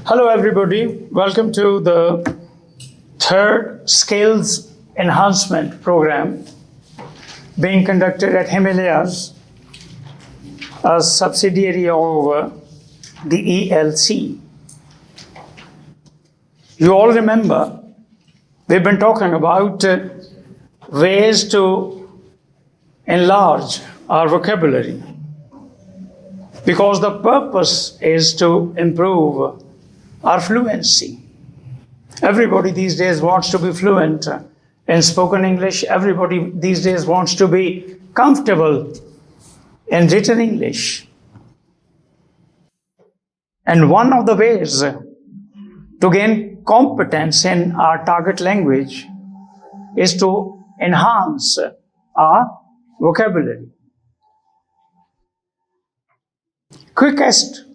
Hello everybody, welcome to the third Skills Enhancement Program being conducted at Himalayas, a subsidiary of the ELC. You all remember, we've been talking about ways to enlarge our vocabulary because the purpose is to improve our fluency. Everybody these days wants to be fluent in spoken English. Everybody these days wants to be comfortable in written English. And one of the ways to gain competence in our target language is to enhance our vocabulary. Quickest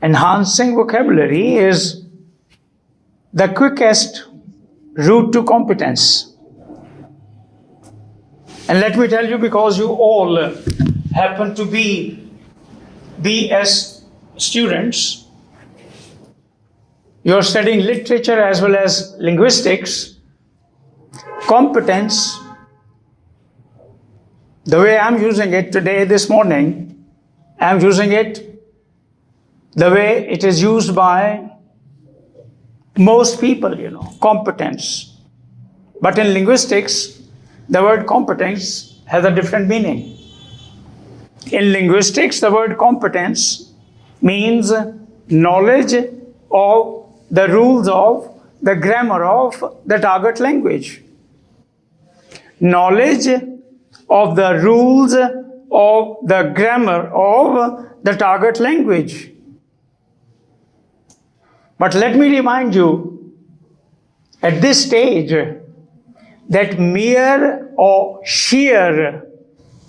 enhancing vocabulary is the quickest route to competence. And let me tell you, because you all happen to be BS students, you're studying literature as well as linguistics, competence, the way I'm using it today, this morning, I'm using it the way it is used by most people, competence. But in linguistics, the word competence has a different meaning. In linguistics, the word competence means knowledge of the rules of the grammar of the target language. Knowledge of the rules of the grammar of the target language. But let me remind you, at this stage, that mere or sheer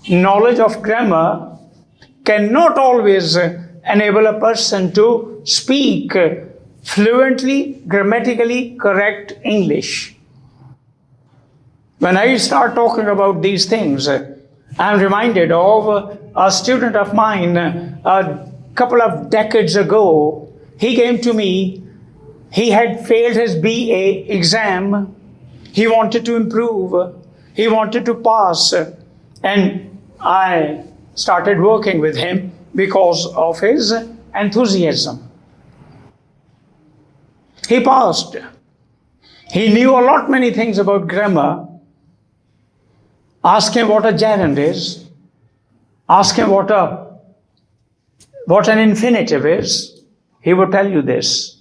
knowledge of grammar cannot always enable a person to speak fluently, grammatically correct English. When I start talking about these things, I'm reminded of a student of mine a couple of decades ago. He came to me, he had failed his BA exam, he wanted to improve, he wanted to pass, and I started working with him because of his enthusiasm. He passed. He knew a lot many things about grammar. Ask him what a gerund is, ask him what an infinitive is, he would tell you this.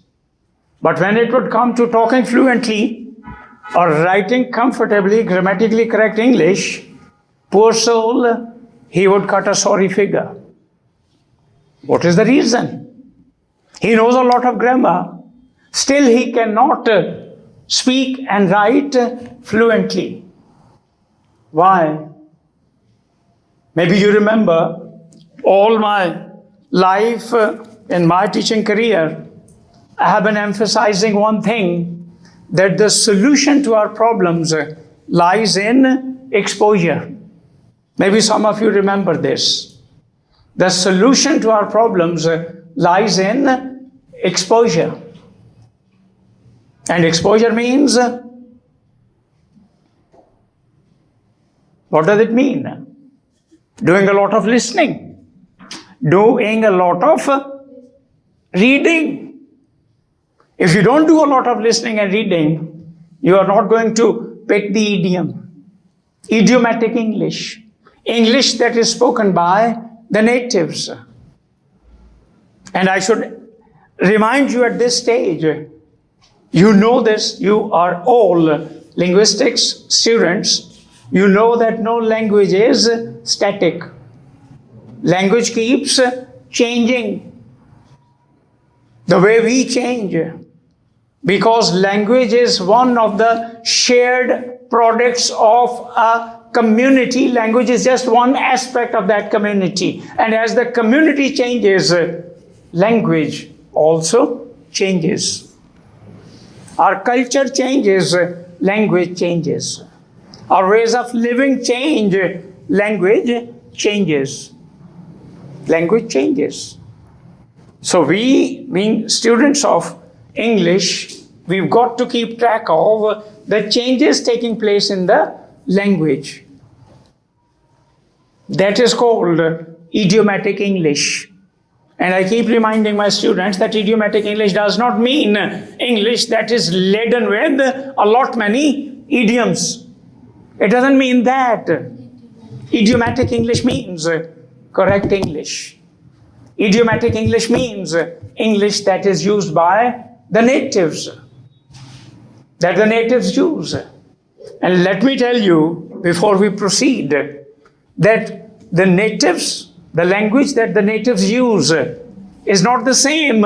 But when it would come to talking fluently or writing comfortably, grammatically correct English, poor soul, he would cut a sorry figure. What is the reason? He knows a lot of grammar, still he cannot speak and write fluently. Why? Maybe you remember all my life in my teaching career, I have been emphasizing one thing, that the solution to our problems lies in exposure. Maybe some of you remember this. The solution to our problems lies in exposure. And exposure means, what does it mean? Doing a lot of listening, doing a lot of reading. If you don't do a lot of listening and reading, you are not going to pick the idiom. Idiomatic English. English that is spoken by the natives. And I should remind you at this stage, you know this, you are all linguistics students, you know that no language is static. Language keeps changing the way we change, because language is one of the shared products of a community. Language is just one aspect of that community. And as the community changes, language also changes. Our culture changes, language changes. Our ways of living change, language changes. Language changes. So we, being students of English, we've got to keep track of the changes taking place in the language. That is called idiomatic English. And I keep reminding my students that idiomatic English does not mean English that is laden with a lot many idioms. It doesn't mean that. Idiomatic English means correct English. Idiomatic English means English that is used by the natives, that the natives use. And let me tell you, before we proceed, that the natives, the language that the natives use is not the same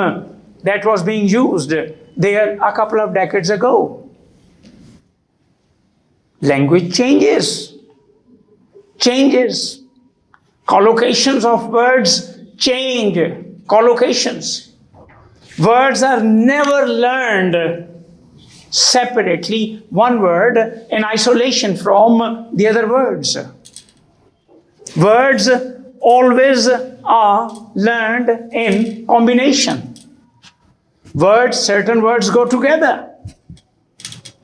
that was being used there a couple of decades ago. Language changes. Collocations of words change. Collocations. Words are never learned separately, one word in isolation from the other words. Words always are learned in combination. Certain words go together.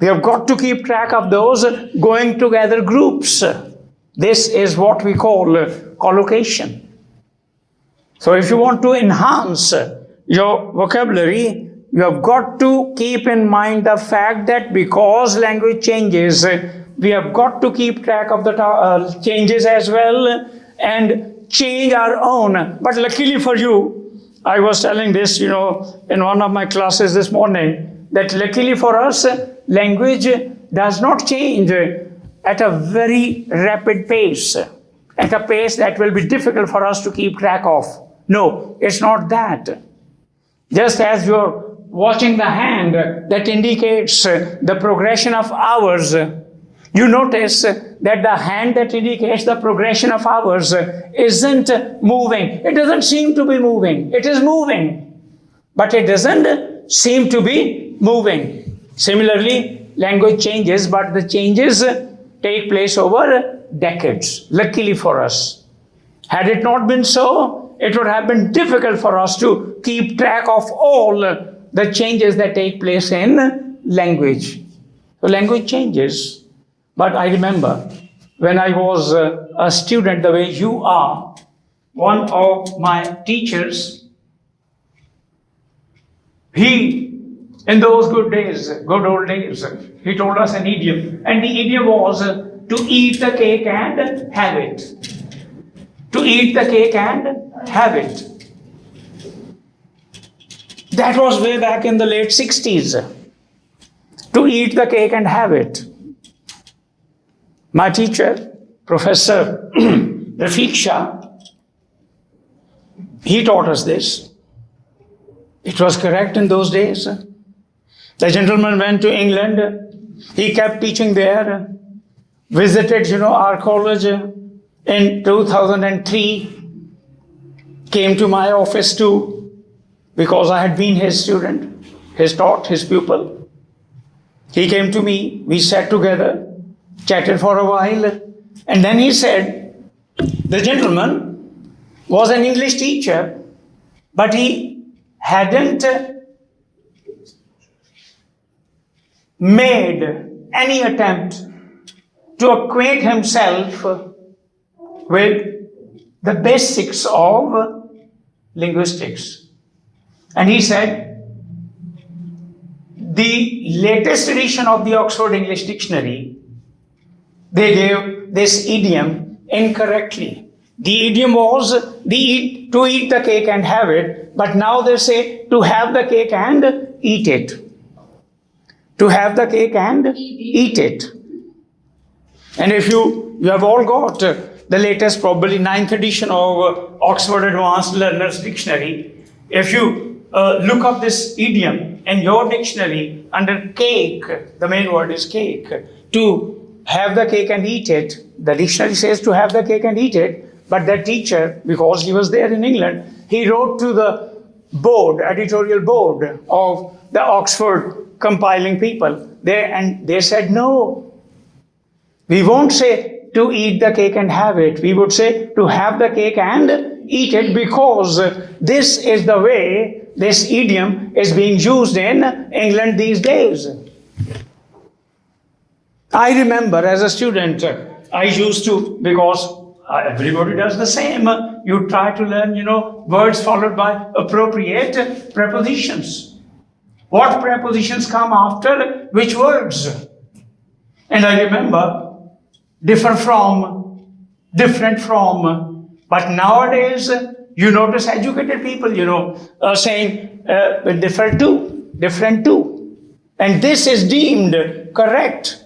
We have got to keep track of those going together groups. This is what we call collocation. So if you want to enhance your vocabulary, you have got to keep in mind the fact that because language changes, we have got to keep track of the changes as well and change our own. But luckily for you, I was telling this, in one of my classes this morning, that luckily for us, language does not change at a very rapid pace, at a pace that will be difficult for us to keep track of. No, it's not that. Just as you're watching the hand that indicates the progression of hours, you notice that the hand that indicates the progression of hours isn't moving. It doesn't seem to be moving. It is moving, but it doesn't seem to be moving. Similarly, language changes, but the changes take place over decades, luckily for us. Had it not been so, it would have been difficult for us to keep track of all the changes that take place in language. So language changes. But I remember when I was a student the way you are, one of my teachers, in those good old days, he told us an idiom. And the idiom was to eat the cake and have it. To eat the cake and have it. That was way back in the late 60s. To eat the cake and have it. My teacher, Professor Rafiq Shah, he taught us this. It was correct in those days. The gentleman went to England. He kept teaching there. Visited, our college in 2003. Came to my office too, because I had been his student, his pupil. He came to me, we sat together, chatted for a while, and then he said, the gentleman was an English teacher, but he hadn't made any attempt to acquaint himself with the basics of linguistics. And he said, the latest edition of the Oxford English Dictionary, they gave this idiom incorrectly. The idiom was to eat the cake and have it, but now they say to have the cake and eat it. To have the cake and eat it. And if you have all got the latest, probably 9th edition of Oxford Advanced Learners Dictionary, if you look up this idiom in your dictionary under cake, the main word is cake, to have the cake and eat it, the dictionary says to have the cake and eat it, but that teacher, because he was there in England, he wrote to the editorial board of the Oxford compiling people, and they said, no, we won't say to eat the cake and have it. We would say to have the cake and eat it, because this is the way this idiom is being used in England these days. I remember as a student, I used to, because everybody does the same, you try to learn, words followed by appropriate prepositions. What prepositions come after which words? And I remember, different from, but nowadays, you notice educated people, saying different to. And this is deemed correct.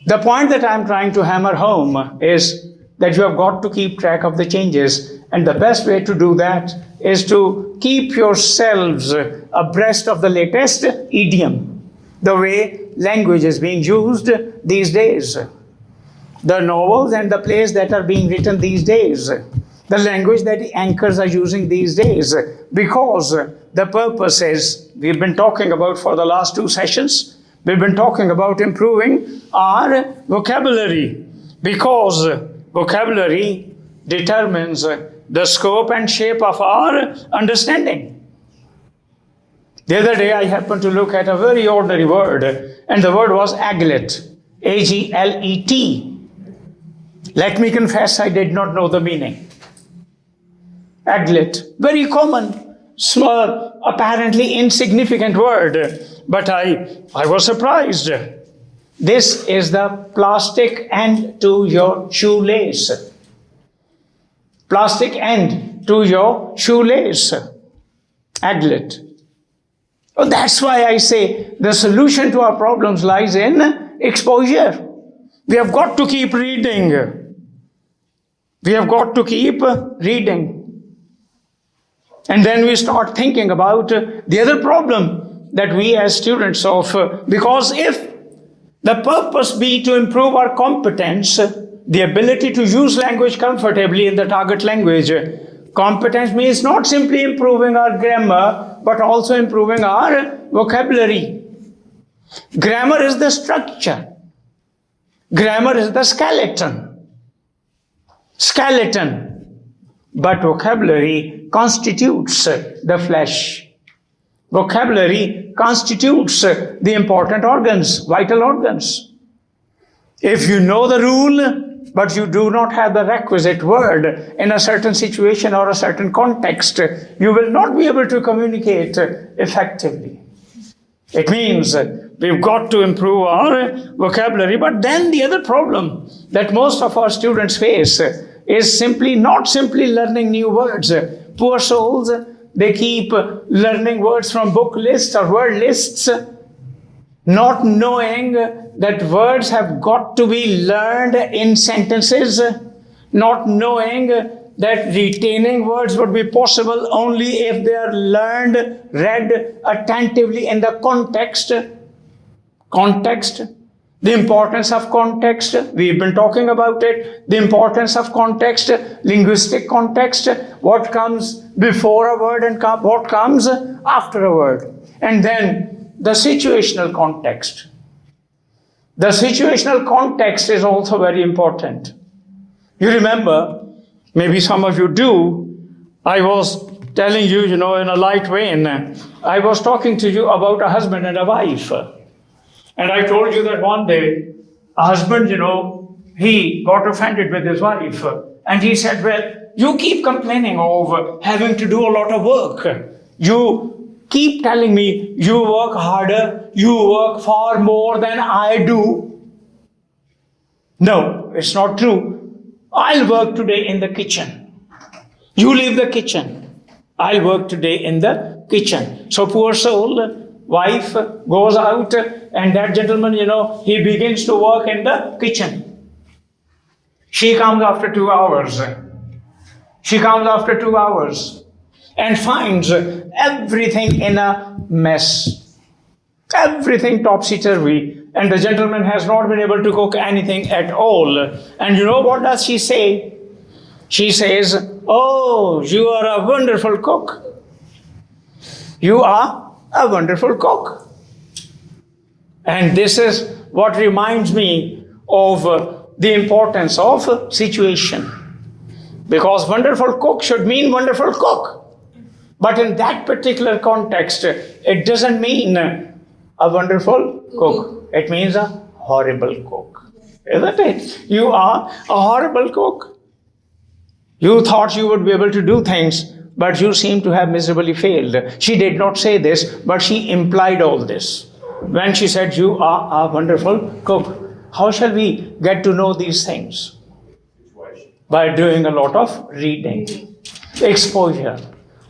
The point that I'm trying to hammer home is that you have got to keep track of the changes. And the best way to do that is to keep yourselves abreast of the latest idiom, the way language is being used these days, the novels and the plays that are being written these days, the language that the anchors are using these days, because the purpose is, we've been talking about for the last 2 sessions, we've been talking about improving our vocabulary, because vocabulary determines the scope and shape of our understanding. The other day I happened to look at a very ordinary word, and the word was aglet, A-G-L-E-T. Let me confess, I did not know the meaning. Aglet, very common, small, apparently insignificant word, but I was surprised. This is the plastic end to your shoelace. Plastic end to your shoelace. Aglet. Oh, that's why I say the solution to our problems lies in exposure. We have got to keep reading. We have got to keep reading. And then we start thinking about the other problem that we as students of, because if the purpose be to improve our competence, the ability to use language comfortably in the target language, competence means not simply improving our grammar, but also improving our vocabulary. Grammar is the structure. Grammar is the skeleton. But vocabulary constitutes the flesh. Vocabulary constitutes the important organs, vital organs. If you know the rule, but you do not have the requisite word in a certain situation or a certain context, you will not be able to communicate effectively. It means we've got to improve our vocabulary. But then the other problem that most of our students face is not simply learning new words. Poor souls, they keep learning words from book lists or word lists, not knowing that words have got to be learned in sentences, not knowing that retaining words would be possible only if they are learned, read attentively in the context. The importance of context, we've been talking about it. The importance of context, linguistic context, what comes before a word and what comes after a word. And then the situational context. The situational context is also very important. You remember, maybe some of you do, I was telling you, in a light vein, I was talking to you about a husband and a wife. And I told you that one day, a husband, he got offended with his wife. And he said, well, you keep complaining of having to do a lot of work. You keep telling me you work harder, you work far more than I do. No, it's not true. I'll work today in the kitchen. You leave the kitchen. I'll work today in the kitchen. So poor soul, wife goes out, and that gentleman, he begins to work in the kitchen. She comes after 2 hours. And finds everything in a mess. Everything topsy-turvy. And the gentleman has not been able to cook anything at all. And what does she say? She says, oh, you are a wonderful cook. You are a wonderful cook. And this is what reminds me of the importance of situation. Because wonderful cook should mean wonderful cook. But in that particular context, it doesn't mean a wonderful cook. It means a horrible cook. Isn't it? You are a horrible cook. You thought you would be able to do things, but you seem to have miserably failed. She did not say this, but she implied all this. When she said, you are a wonderful cook. How shall we get to know these things? By doing a lot of reading, exposure,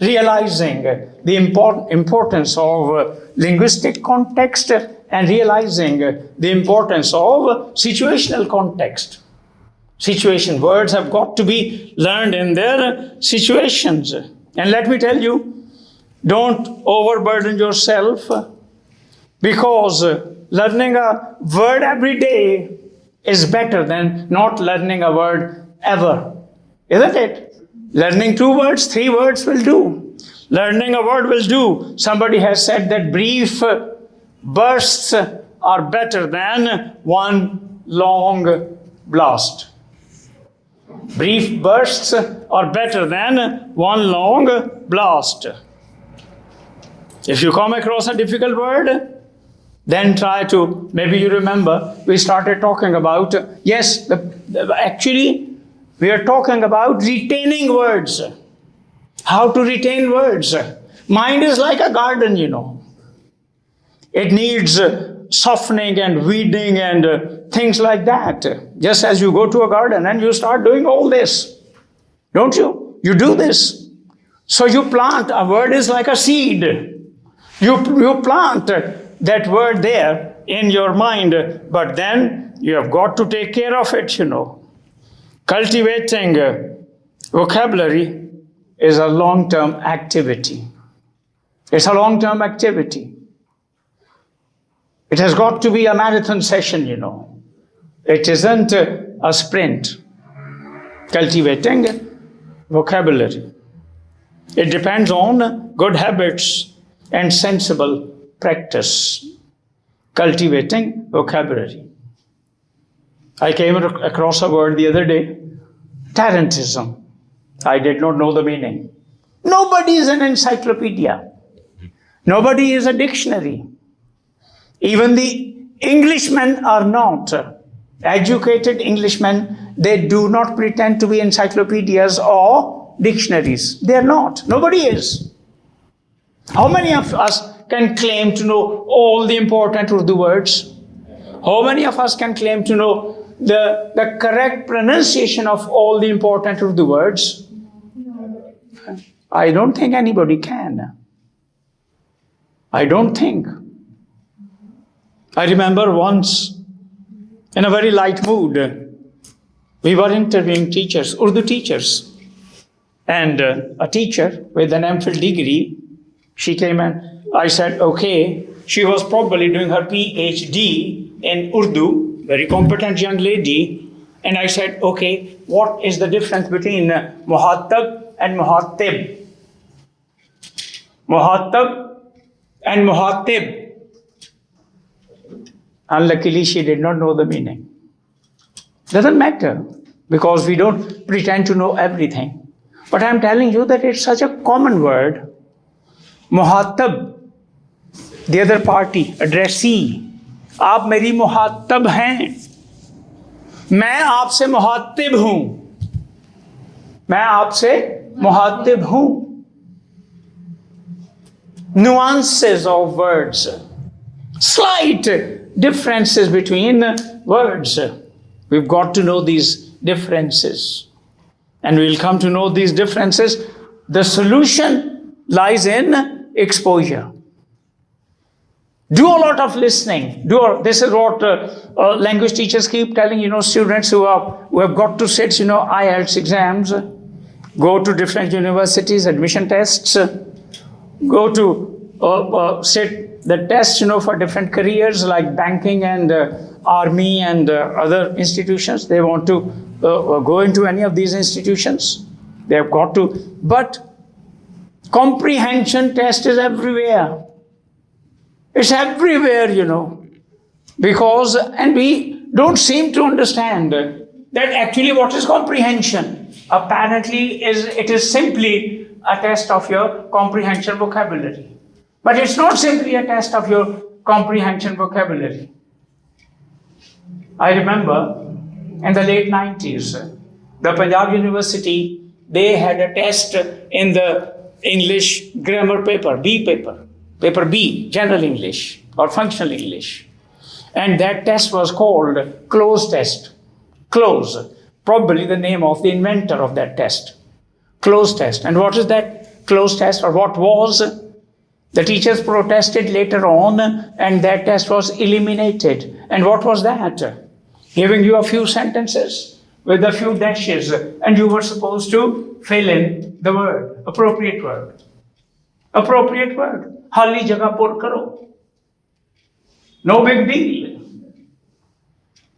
realizing the importance of linguistic context and realizing the importance of situational context. Situation words have got to be learned in their situations. And let me tell you, don't overburden yourself, because learning a word every day is better than not learning a word ever. Isn't it? Learning 2 words, 3 words will do. Learning a word will do. Somebody has said that brief bursts are better than one long blast. Brief bursts are better than one long blast. If you come across a difficult word, then try to, maybe you remember, we started talking about, actually, we are talking about retaining words. How to retain words. Mind is like a garden, you know. It needs softening and weeding and things like that. Just as you go to a garden and you start doing all this, don't you? You do this. So you plant, a word is like a seed. You plant that word there in your mind, but then you have got to take care of it, you know. Cultivating vocabulary is a long-term activity. It's a long-term activity. It has got to be a marathon session, you know. It isn't a sprint. Cultivating vocabulary. It depends on good habits and sensible practice. Cultivating vocabulary. I came across a word the other day, tarantism. I did not know the meaning. Nobody is an encyclopedia. Nobody is a dictionary. Even the Englishmen are not. Educated Englishmen, they do not pretend to be encyclopedias or dictionaries. They are not. Nobody is. How many of us can claim to know all the important Urdu words? How many of us can claim to know the correct pronunciation of all the important Urdu words? I don't think anybody can. I don't think. I remember once, in a very light mood, we were interviewing teachers, Urdu teachers. And a teacher with an MPhil degree, she came and I said, okay, she was probably doing her PhD in Urdu, very competent young lady. And I said, okay, what is the difference between muhattab and muhattib? Muhattab and muhattib. Unluckily, she did not know the meaning. Doesn't matter, because we don't pretend to know everything. But I'm telling you that it's such a common word. Muhattab, the other party, addressee. आप मेरी मुहात्तब हैं. मैं आपसे मुहात्तिब हूं. मैं आपसे मुहात्तिब हूं. Nuances of words. Slight differences between words. We've got to know these differences. And we'll come to know these differences. The solution lies in exposure. Do a lot of listening. This is what language teachers keep telling, students who have got to sit, IELTS exams, go to different universities, admission tests, go to sit the tests, for different careers like banking and army and other institutions. They want to go into any of these institutions. They have got to. But comprehension test is everywhere. It's everywhere, because, and we don't seem to understand that actually what is comprehension. Apparently, it is simply a test of your comprehension vocabulary. But it's not simply a test of your comprehension vocabulary. I remember in the late 90s, the Punjab University, they had a test in the English grammar paper, paper B, General English or Functional English. And that test was called close test. Close, probably the name of the inventor of that test. Close test. And what is that close test, or what was? The teachers protested later on, and that test was eliminated. And what was that? Giving you a few sentences with a few dashes, and you were supposed to fill in the word, appropriate word. Appropriate word. Hali jagah pur karo. No big deal.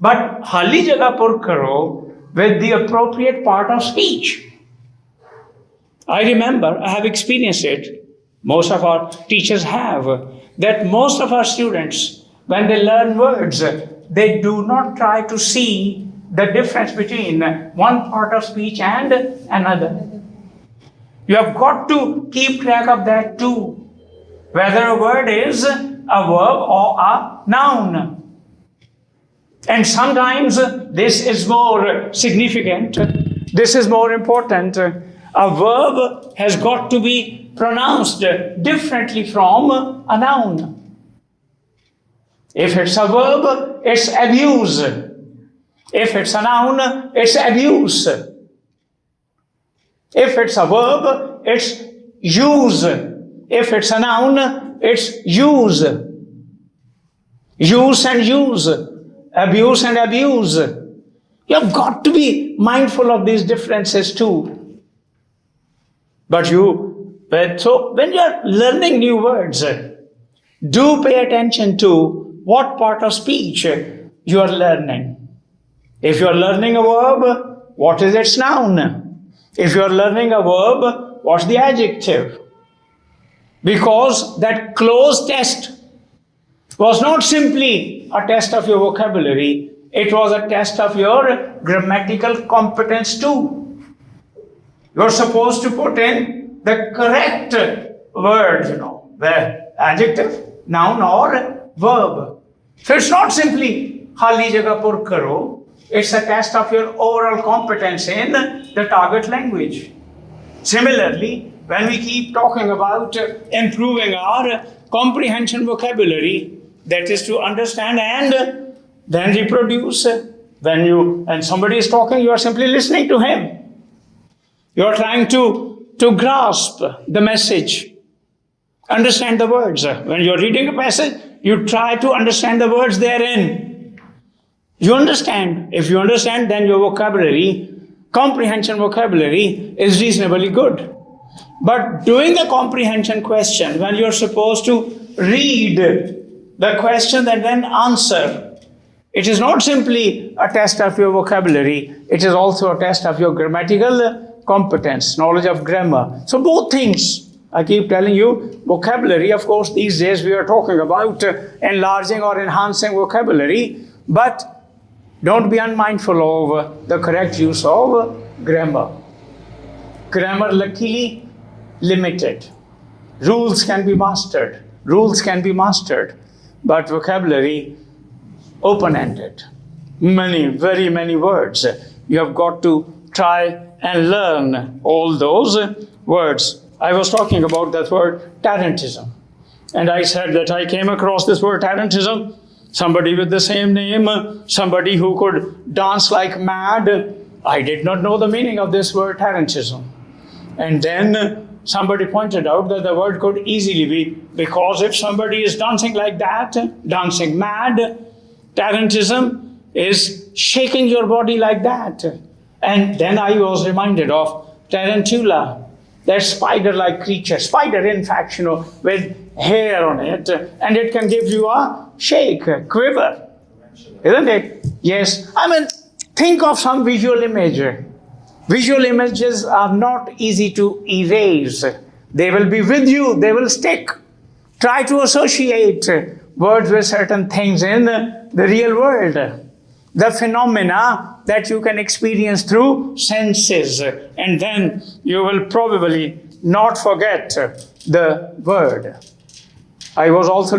But hali jagah pur karo with the appropriate part of speech. I remember, I have experienced it, most of our teachers have, that most of our students, when they learn words, they do not try to see the difference between one part of speech and another. You have got to keep track of that too, whether a word is a verb or a noun. And sometimes this is more significant, this is more important. A verb has got to be pronounced differently from a noun. If it's a verb, it's abuse. If it's a noun, it's abuse. If it's a verb, it's use. If it's a noun, it's use. Use and use. Abuse and abuse. You've got to be mindful of these differences too. So when you're learning new words, do pay attention to what part of speech you are learning. If you're learning a verb, what is its noun? If you're learning a verb, what's the adjective? Because that close test was not simply a test of your vocabulary, it was a test of your grammatical competence too. You're supposed to put in the correct word, the adjective, noun or verb. So it's not simply hali jagah pur karo, it's a test of your overall competence in the target language. Similarly, when we keep talking about improving our comprehension vocabulary, that is to understand and then reproduce. When somebody is talking, you are simply listening to him. You are trying to grasp the message, understand the words. When you are reading a passage, you try to understand the words therein. You understand. If you understand, then your vocabulary, comprehension vocabulary is reasonably good. But doing the comprehension question, when you are supposed to read the question and then answer, it is not simply a test of your vocabulary, it is also a test of your grammatical competence, knowledge of grammar. So both things, I keep telling you, vocabulary, of course, these days we are talking about enlarging or enhancing vocabulary, but don't be unmindful of the correct use of grammar. Grammar, luckily, limited. Rules can be mastered. But vocabulary, open-ended. Very many words. You have got to try and learn all those words. I was talking about that word tarantism. And I said that I came across this word tarantism, somebody with the same name, somebody who could dance like mad. I did not know the meaning of this word tarantism. And then somebody pointed out that the word could easily be, because if somebody is dancing like that, dancing mad, tarantism is shaking your body like that. And then I was reminded of tarantula, that spider-like creature, spider in fact, with hair on it, and it can give you a shake, a quiver, isn't it? Yes. Think of some visual image. Visual images are not easy to erase. They will be with you, they will stick. Try to associate words with certain things in the real world. The phenomena that you can experience through senses, and then you will probably not forget the word. I was also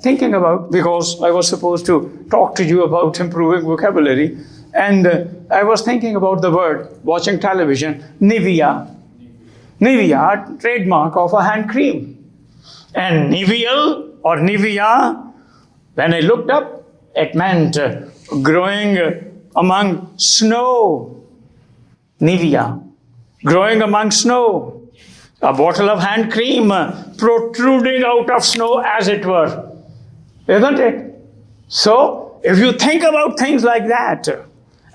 thinking about, because I was supposed to talk to you about improving vocabulary, and I was thinking about the word, watching television, Nivea. Nivea, trademark of a hand cream. And Niveal or Nivea, when I looked up, it meant growing among snow. Nivea, growing among snow. A bottle of hand cream protruding out of snow, as it were. Isn't it? So, if you think about things like that,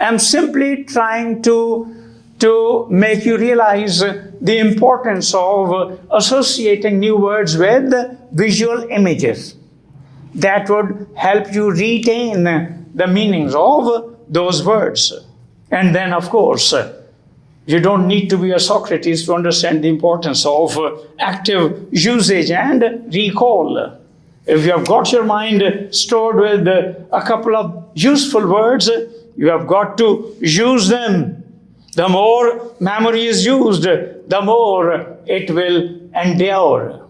I'm simply trying to make you realize the importance of associating new words with visual images. That would help you retain the meanings of those words. And then, of course, you don't need to be a Socrates to understand the importance of active usage and recall. If you have got your mind stored with a couple of useful words, you have got to use them. The more memory is used, the more it will endure.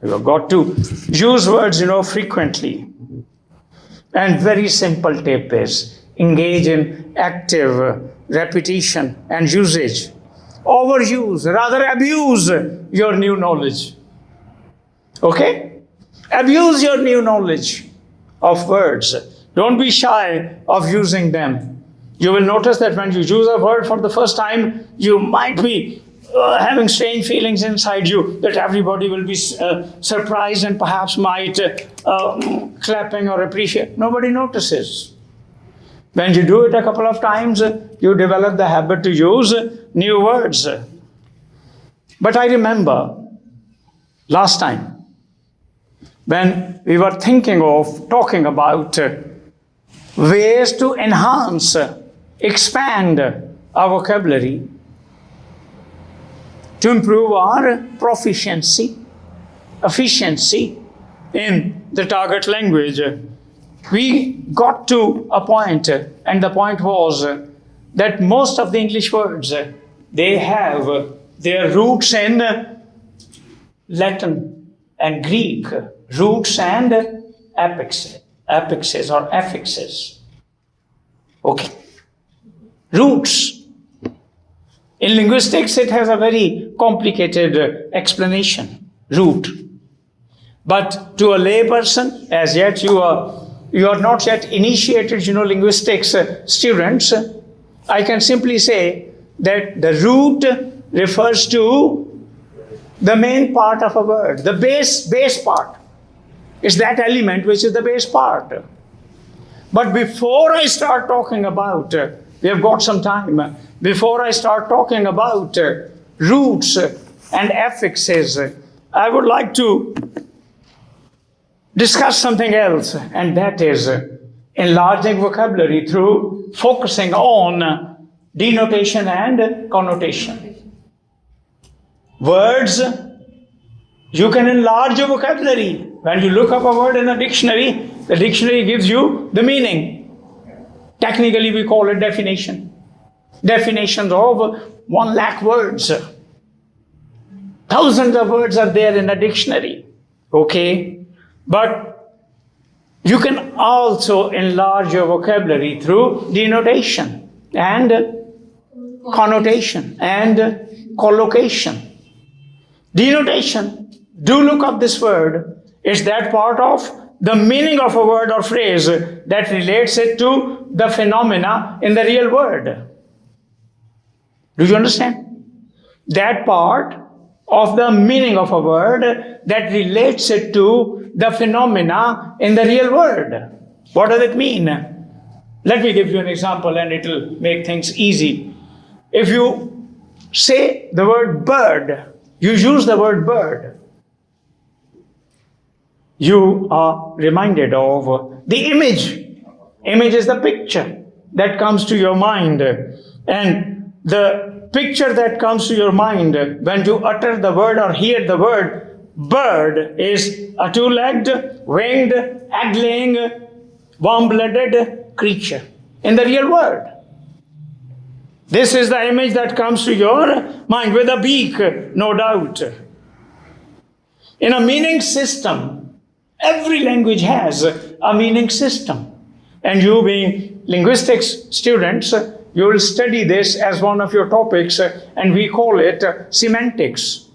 You have got to use words, frequently. And very simple tip is engage in active repetition and usage. Overuse, rather abuse your new knowledge. Okay? Abuse your new knowledge of words. Don't be shy of using them. You will notice that when you use a word for the first time, you might be having strange feelings inside you that everybody will be surprised and perhaps might clapping or appreciate. Nobody notices. When you do it a couple of times, you develop the habit to use new words. But I remember last time when we were thinking of talking about ways to enhance, expand our vocabulary, to improve our proficiency, efficiency in the target language. We got to a point, and the point was that most of the English words, they have their roots in Latin and Greek, roots and affixes or affixes. Okay. Roots. In linguistics, it has a very complicated explanation, root. But to a layperson, as yet you are not yet initiated, linguistics students, I can simply say that the root refers to the main part of a word, the base part. It's that element which is the base part. But before I start talking about, we have got some time, before I start talking about roots and affixes, I would like to discuss something else, and that is enlarging vocabulary through focusing on denotation and connotation. Words, you can enlarge your vocabulary. When you look up a word in a dictionary, the dictionary gives you the meaning. Technically, we call it definition. Definitions of 1 lakh words. Thousands of words are there in a dictionary. Okay? But you can also enlarge your vocabulary through denotation and connotation and collocation. Denotation, do look up this word. It's that part of the meaning of a word or phrase that relates it to the phenomena in the real word. Do you understand? That part of the meaning of a word that relates it to the phenomena in the real word. What does it mean? Let me give you an example and it will make things easy. If you say the word bird, you use the word bird, you are reminded of the image. Image is the picture that comes to your mind. And the picture that comes to your mind when you utter the word or hear the word bird is a 2-legged, winged, egg-laying, warm-blooded creature in the real world. This is the image that comes to your mind, with a beak, no doubt. In a meaning system, every language has a meaning system. And you being linguistics students, you will study this as one of your topics, and we call it semantics,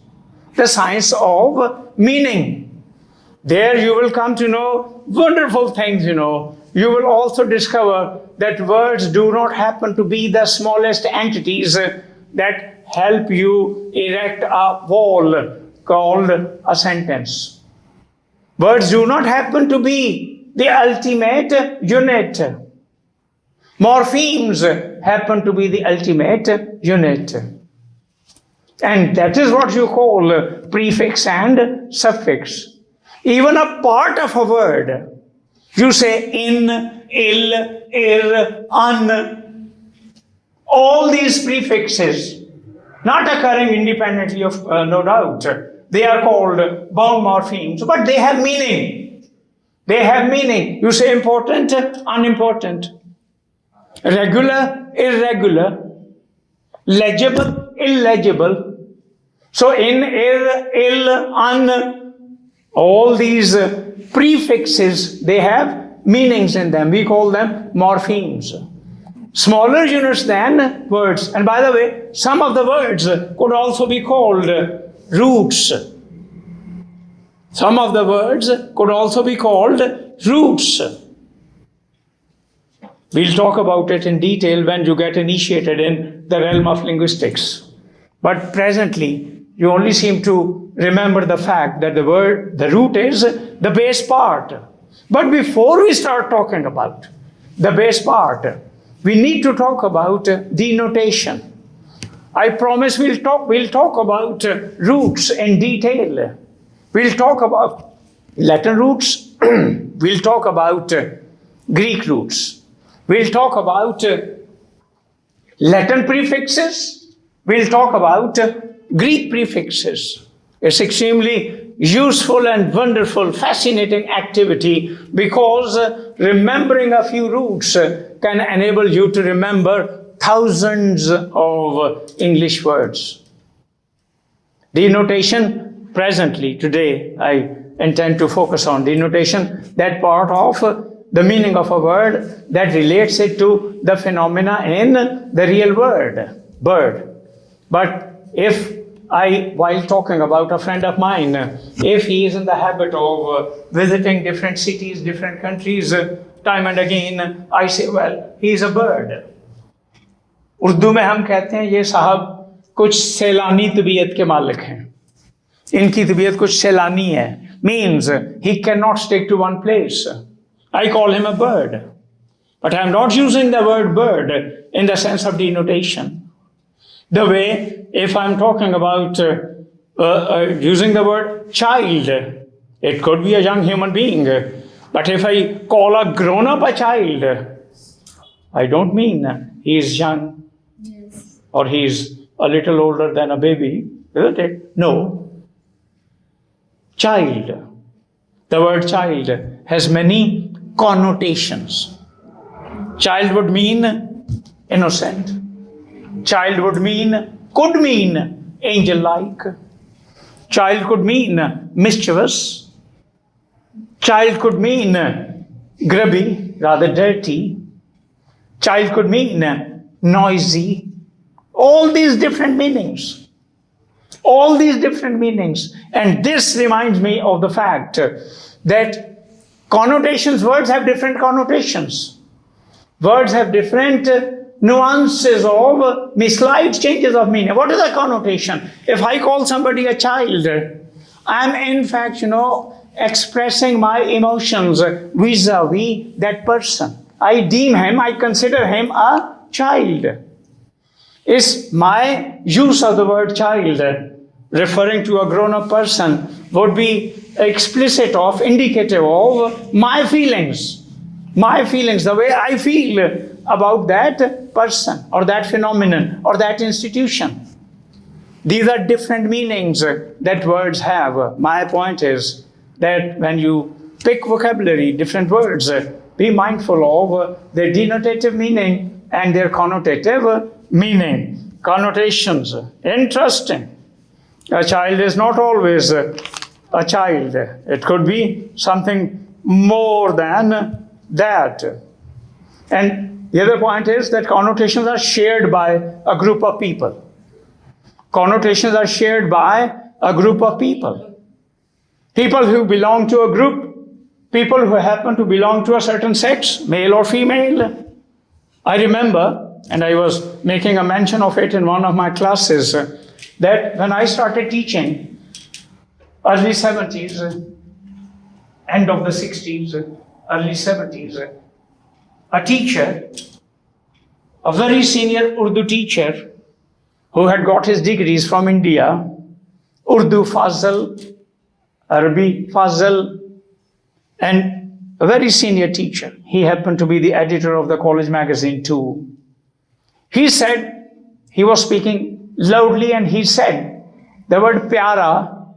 the science of meaning. There you will come to know wonderful things, You will also discover that words do not happen to be the smallest entities that help you erect a wall called a sentence. Words do not happen to be the ultimate unit. Morphemes happen to be the ultimate unit. And that is what you call prefix and suffix. Even a part of a word, you say in, il, ir, un. All these prefixes, not occurring independently of no doubt, they are called bound morphemes, but they have meaning. They have meaning. You say important, unimportant. Regular, irregular. Legible, illegible. So in, ir, il, un, all these prefixes, they have meanings in them. We call them morphemes. Smaller units than words. And by the way, some of the words could also be called roots. Some of the words could also be called roots. We'll talk about it in detail when you get initiated in the realm of linguistics. But presently, you only seem to remember the fact that the root is the base part. But before we start talking about the base part, we need to talk about denotation. I promise we'll talk about roots in detail. We'll talk about Latin roots. We'll talk about Greek roots. We'll talk about Latin prefixes. We'll talk about Greek prefixes. It's extremely useful and wonderful, fascinating activity, because remembering a few roots can enable you to remember thousands of English words. Denotation, presently, today, I intend to focus on denotation, that part of the meaning of a word that relates it to the phenomena in the real bird. But if while talking about a friend of mine, if he is in the habit of visiting different cities, different countries, time and again, I say, well, he is a bird. Urdu में हम कहते हैं ये साहब कुछ सैलानी तबीयत के मालिक हैं, इनकी तबीयत कुछ सैलानी है, means he cannot stick to one place. I call him a bird, but I am not using the word bird in the sense of denotation. The way, if I'm talking about using the word child, it could be a young human being. But if I call a grown-up a child, I don't mean he is young, yes, or he is a little older than a baby, isn't it? No. Child. The word child has many connotations. Child would mean innocent. Child could mean angel-like. Child could mean mischievous. Child could mean grubby, rather dirty. Child could mean noisy. All these different meanings. All these different meanings. And this reminds me of the fact that connotations, words have different connotations. Words have different nuances of slight changes of meaning. What is a connotation? If I call somebody a child, I'm in fact, expressing my emotions vis-a-vis that person. I deem him, I consider him a child. Is my use of the word child referring to a grown-up person would be explicit of, indicative of my feelings, the way I feel about that person or that phenomenon or that institution. These are different meanings that words have. My point is that when you pick vocabulary, different words, be mindful of their denotative meaning and their connotative meaning, connotations. Interesting. A child is not always a child. It could be something more than that. And the other point is that connotations are shared by a group of people. Connotations are shared by a group of people. People who belong to a group, people who happen to belong to a certain sex, male or female. I remember, and I was making a mention of it in one of my classes, that when I started teaching, early 70s, end of the 60s, early 70s, a teacher, a very senior Urdu teacher, who had got his degrees from India, Urdu Fazal, Arabi Fazal, and a very senior teacher. He happened to be the editor of the college magazine too. He said, he was speaking loudly, and he said, the word pyara,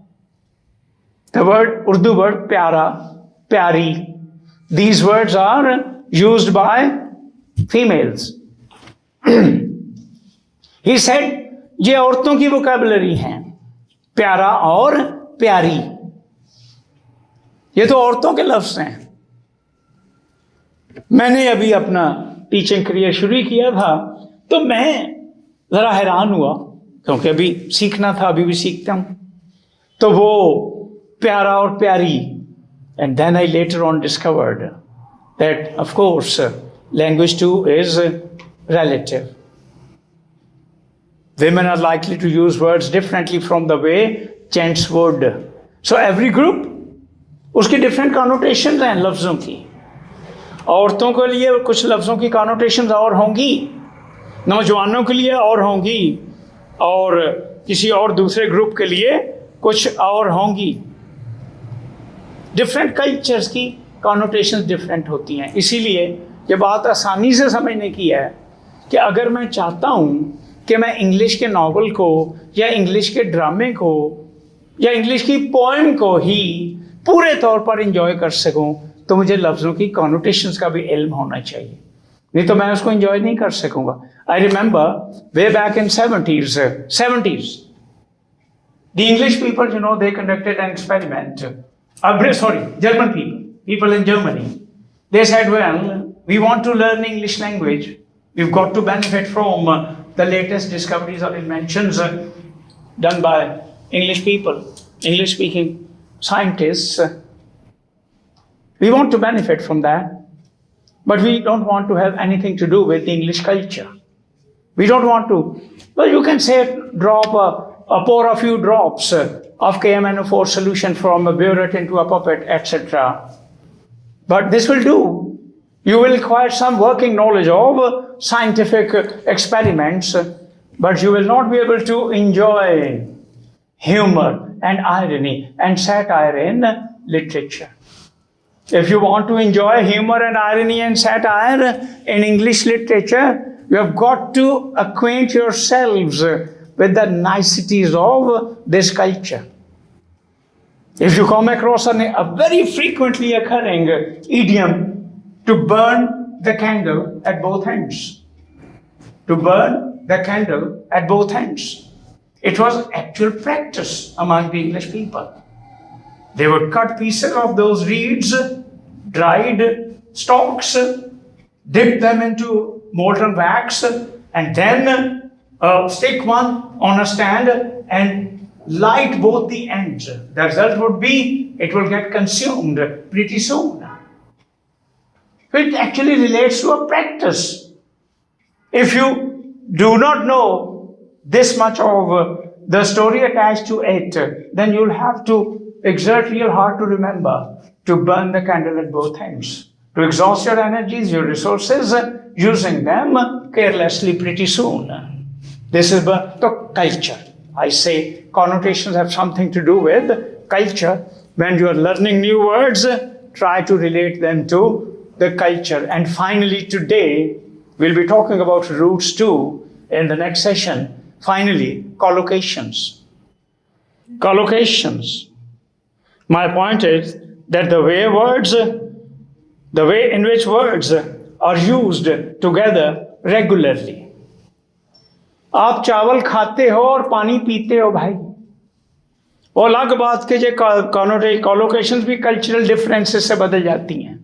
the word Urdu word pyara, pyari, these words are used by females. He said, ये औरतों की vocabulary है, प्यारा और प्यारी, ये तो औरतों के लफ्ज हैं। मैंने अभी अपना टीचिंग करियर शुरू किया था, तो मैं जरा हैरान हुआ, क्योंकि अभी सीखना था, अभी भी सीखता हूं। तो वो प्यारा और प्यारी, and then I later on discovered that of course language too is relative. Women are likely to use words differently from the way gents would. So every group, उसकी different connotations हैं लफ्ज़ों की। औरतों के लिए कुछ लफ्ज़ों की connotations और होंगी, नौजवानों के लिए और होंगी, और किसी और दूसरे ग्रुप के लिए कुछ और होंगी। Different cultures की connotations different होती हैं। इसीलिए ये बात आसानी से समझने की है कि अगर मैं चाहता हूँ कि मैं इंग्लिश के नॉवल को या इंग्लिश के ड्रामे को या इंग्लिश की पोएम को ही पूरे तौर पर एंजॉय कर सकूं, तो मुझे लफ्ज़ों की कॉनोटेशंस का भी इल्म होना चाहिए, नहीं तो मैं उसको एंजॉय नहीं कर सकूंगा। I remember way back in 70s, the English people, you know, they conducted an experiment. German people in Germany, they said, well, we want to learn English language. We've got to benefit from the latest discoveries or inventions done by English people, English-speaking scientists. We want to benefit from that, but we don't want to have anything to do with the English culture. We don't want to, well, you can say pour a few drops of KMNO4 solution from a burette into a puppet, etc. But this will do. You will acquire some working knowledge of scientific experiments, but you will not be able to enjoy humor and irony and satire in literature. If you want to enjoy humor and irony and satire in English literature, you have got to acquaint yourselves with the niceties of this culture. If you come across a very frequently occurring idiom, to burn the candle at both ends. To burn the candle at both ends. It was actual practice among the English people. They would cut pieces of those reeds, dried stalks, dip them into molten wax, and then stick one on a stand and light both the ends. The result would be it will get consumed pretty soon. It actually relates to a practice. If you do not know this much of the story attached to it, then you'll have to exert real hard to remember to burn the candle at both ends, to exhaust your energies, your resources, using them carelessly pretty soon. This is the culture. I say connotations have something to do with culture. When you are learning new words, try to relate them to the culture. And finally, today, we'll be talking about roots too in the next session. Finally, collocations. Collocations. My point is that the way in which words are used together regularly. आप चावल खाते हो और पानी पीते हो भाई, वो अलग बात के जो कॉलोकेशंस भी कल्चरल डिफरेंसेस से बदल जाती हैं।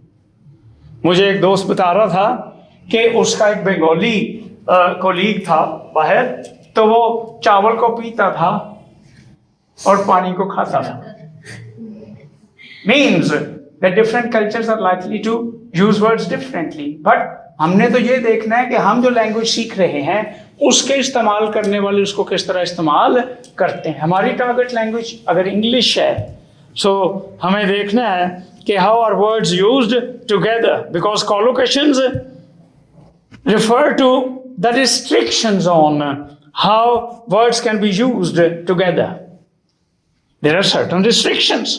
मुझे एक दोस्त बता रहा था कि उसका एक बंगाली कोलीग था बाहर, तो वो चावल को पीता था और पानी को खाता था। Means that different cultures are likely to use words differently, but हमने तो ये देखना है कि हम जो लैंग्वेज सीख रहे हैं उसके इस्तेमाल करने वाले उसको किस तरह इस्तेमाल करते हैं। हमारी टारगेट लैंग्वेज अगर इंग्लिश है, सो हमें देखना है कि how are words used together, because collocations refer to the restrictions on how words can be used together. There are certain restrictions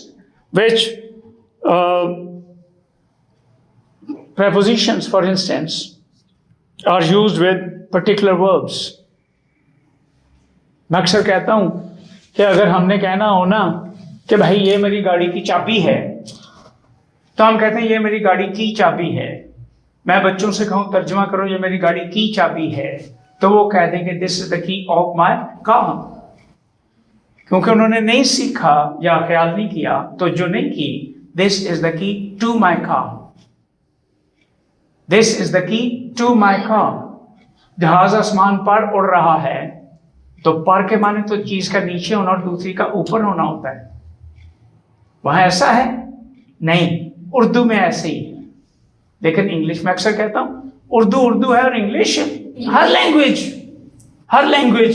which prepositions, for instance, are used with particular verbs. मैं अक्सर कहता हूं कि अगर हमने कहना हो ना कि भाई ये मेरी गाड़ी की चाबी है, तो हम कहते हैं ये मेरी गाड़ी की चाबी है। मैं बच्चों से कहूं तर्जुमा करो ये मेरी गाड़ी की चाबी है, तो वो कह देंगे दिस इज द की ऑफ माई कार, क्योंकि उन्होंने नहीं सीखा या ख्याल नहीं किया, तो जो नहीं की, this is the key to my car, this is the key to my car. जहाज आसमान पर उड़ रहा है, तो पर के माने तो चीज का नीचे होना और दूसरी का ऊपर होना होता है। वहां ऐसा है नहीं, उर्दू में ऐसे ही है। लेकिन इंग्लिश में अक्सर कहता हूं उर्दू उर्दू है और इंग्लिश हर लैंग्वेज।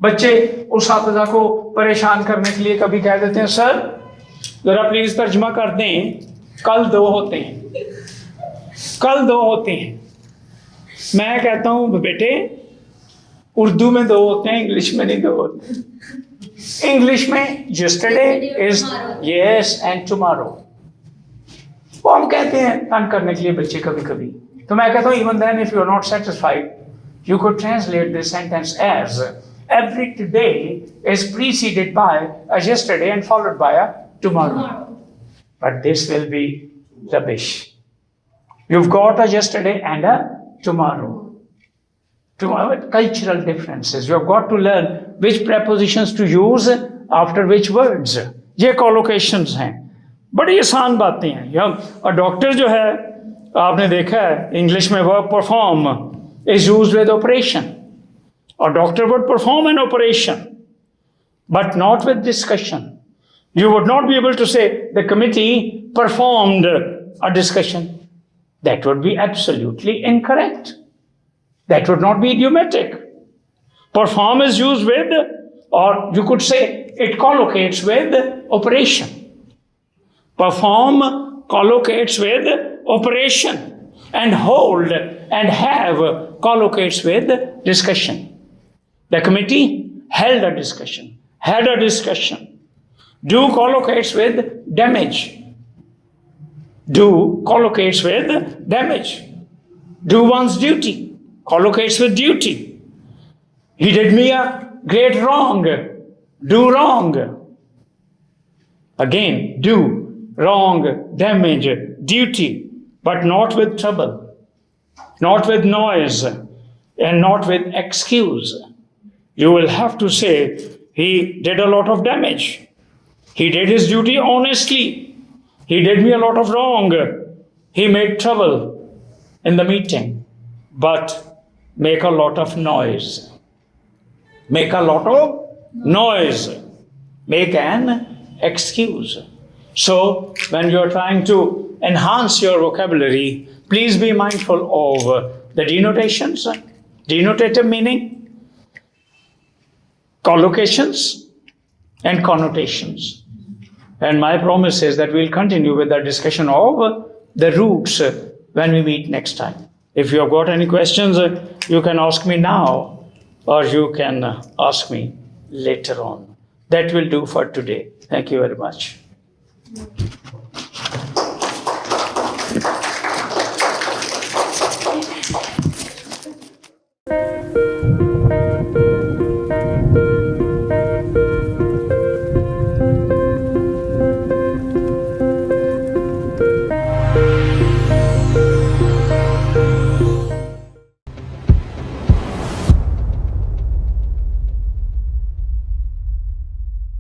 बच्चे उस्तादा को परेशान करने के लिए कभी कह देते हैं सर जरा प्लीज तर्जुमा कर दें, कल दो होते हैं। मैं कहता हूं बेटे उर्दू में दो होते हैं, इंग्लिश में नहीं दो होते। इंग्लिश में yesterday is yes and tomorrow, वो हम कहते हैं तंग करने के लिए बच्चे कभी कभी। तो मैं कहता हूं even then if you are not satisfied you could translate this sentence as every today is preceded by a yesterday and followed by a tomorrow, but this will be rubbish. You've got a yesterday and a tomorrow. Cultural differences. You have got to learn which prepositions to use after which words. ये collocations हैं, बड़ी आसान बातें हैं। और doctor जो है आपने देखा है इंग्लिश में verb perform is used with operation. और doctor would perform an operation, but not with discussion. You would not be able to say the committee performed a discussion. That would be absolutely incorrect. That would not be idiomatic. Perform is used with, or you could say it collocates with operation. Perform collocates with operation, and hold and have collocates with discussion. The committee held a discussion, had a discussion. Do collocates with damage. Do collocates with damage. Do one's duty collocates with duty. He did me a great wrong. Do wrong. Again, do wrong, damage, duty, but not with trouble, not with noise, and not with excuse. You will have to say he did a lot of damage. He did his duty honestly. He did me a lot of wrong. He made trouble in the meeting, but make a lot of noise. Make a lot of noise. Make an excuse. So, when you're trying to enhance your vocabulary, please be mindful of the denotations, denotative meaning, collocations, and connotations. And my promise is that we'll continue with the discussion of the roots when we meet next time. If you have got any questions, you can ask me now or you can ask me later on. That will do for today. Thank you very much.